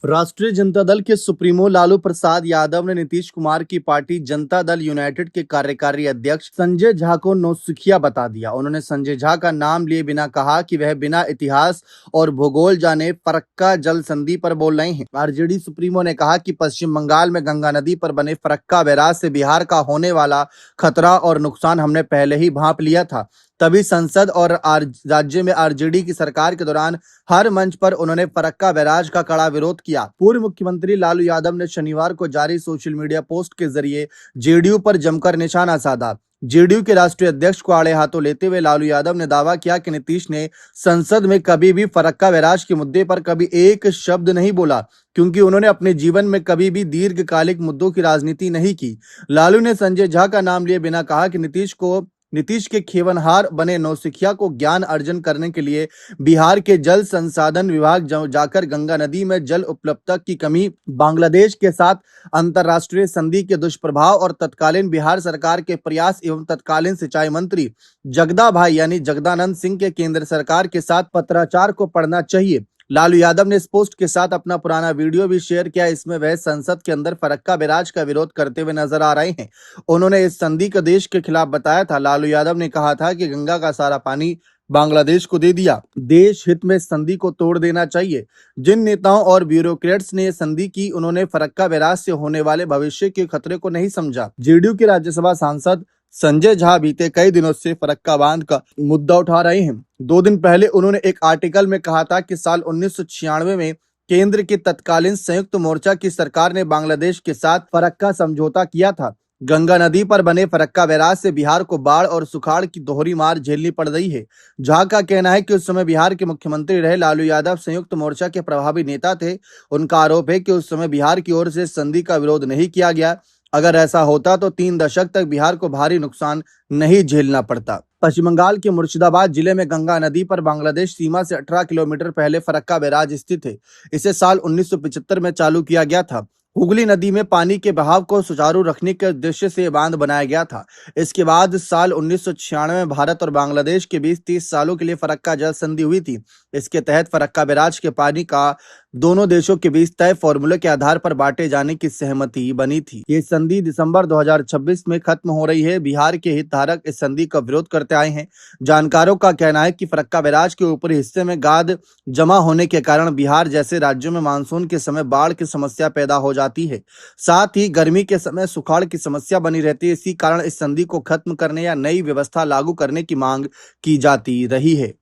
राष्ट्रीय जनता दल के सुप्रीमो लालू प्रसाद यादव ने नीतीश कुमार की पार्टी जनता दल यूनाइटेड के कार्यकारी अध्यक्ष संजय झा को नौसिखिया बता दिया। उन्होंने संजय झा का नाम लिए बिना कहा कि वह बिना इतिहास और भूगोल जाने फरक्का जल संधि पर बोल रहे हैं। आरजेडी सुप्रीमो ने कहा कि पश्चिम बंगाल में गंगा नदी पर बने फरक्का बैराज से बिहार का होने वाला खतरा और नुकसान हमने पहले ही भांप लिया था। तभी संसद और राज्य में आरजेडी की सरकार के दौरान हर मंच पर उन्होंने फरक्का बैराज का कड़ा विरोध किया। पूर्व मुख्यमंत्री लालू यादव ने शनिवार को जारी सोशल मीडिया पोस्ट के जरिए जेडीयू पर जमकर निशाना साधा। जेडीयू के राष्ट्रीय अध्यक्ष को आड़े हाथों लेते हुए लालू यादव ने दावा किया कि नीतीश ने संसद में कभी भी फरक्का बैराज के मुद्दे पर कभी एक शब्द नहीं बोला, क्योंकि उन्होंने अपने जीवन में कभी भी दीर्घकालिक मुद्दों की राजनीति नहीं की। लालू ने संजय झा का नाम लिए बिना कहा कि नीतीश के खेवनहार बने नौसिखिया को ज्ञान अर्जन करने के लिए बिहार के जल संसाधन विभाग जाकर गंगा नदी में जल उपलब्धता की कमी, बांग्लादेश के साथ अंतर्राष्ट्रीय संधि के दुष्प्रभाव और तत्कालीन बिहार सरकार के प्रयास एवं तत्कालीन सिंचाई मंत्री जगदा भाई यानी जगदानंद सिंह के केंद्र सरकार के साथ पत्राचार को पढ़ना चाहिए। लालू यादव ने इस पोस्ट के साथ अपना पुराना वीडियो भी शेयर किया। इसमें वह संसद के अंदर फरक्का बैराज का विरोध करते हुए नजर आ रहे हैं। उन्होंने इस संधि को देश के खिलाफ बताया था। लालू यादव ने कहा था कि गंगा का सारा पानी बांग्लादेश को दे दिया, देश हित में संधि को तोड़ देना चाहिए। जिन नेताओं और ब्यूरोक्रेट्स ने संधि की, उन्होंने फरक्का बैराज से होने वाले भविष्य के खतरे को नहीं समझा। जेडीयू के राज्यसभा सांसद संजय झा बीते कई दिनों से फरक्का बांध का मुद्दा उठा रहे हैं। 2 दिन पहले उन्होंने एक आर्टिकल में कहा था कि साल 1996 में केंद्र की तत्कालीन संयुक्त मोर्चा की सरकार ने बांग्लादेश के साथ फरक्का समझौता किया था। गंगा नदी पर बने फरक्का बैराज से बिहार को बाढ़ और सुखाड़ की दोहरी मार झेलनी पड़ रही है। झा का कहना है कि उस समय बिहार के मुख्यमंत्री रहे लालू यादव संयुक्त मोर्चा के प्रभावी नेता थे। उनका आरोप है कि उस समय बिहार की ओर से संधि का विरोध नहीं किया गया। अगर ऐसा होता तो 3 दशक तक बिहार को भारी नुकसान नहीं झेलना पड़ता। पश्चिम बंगाल के मुर्शिदाबाद जिले में गंगा नदी पर बांग्लादेश सीमा से 18 किलोमीटर पहले फरक्का बैराज स्थित है। इसे साल 1975 में चालू किया गया था। हुगली नदी में पानी के बहाव को सुचारू रखने के उद्देश्य से बांध बनाया गया था। इसके बाद साल 1996 में भारत और बांग्लादेश के बीच 30 सालों के लिए फरक्का जल संधि हुई थी। इसके तहत फरक्का बैराज के पानी का दोनों देशों के बीच तय फॉर्मूले के आधार पर बांटे जाने की सहमति बनी थी। ये संधि दिसंबर 2026 में खत्म हो रही है। बिहार के हितधारक इस संधि का विरोध करते आए हैं। जानकारों का कहना है कि फरक्का बैराज के ऊपरी हिस्से में गाद जमा होने के कारण बिहार जैसे राज्यों में मानसून के समय बाढ़ की समस्या पैदा हो जाती है। साथ ही गर्मी के समय सुखाड़ की समस्या बनी रहती है। इसी कारण इस संधि को खत्म करने या नई व्यवस्था लागू करने की मांग की जाती रही है।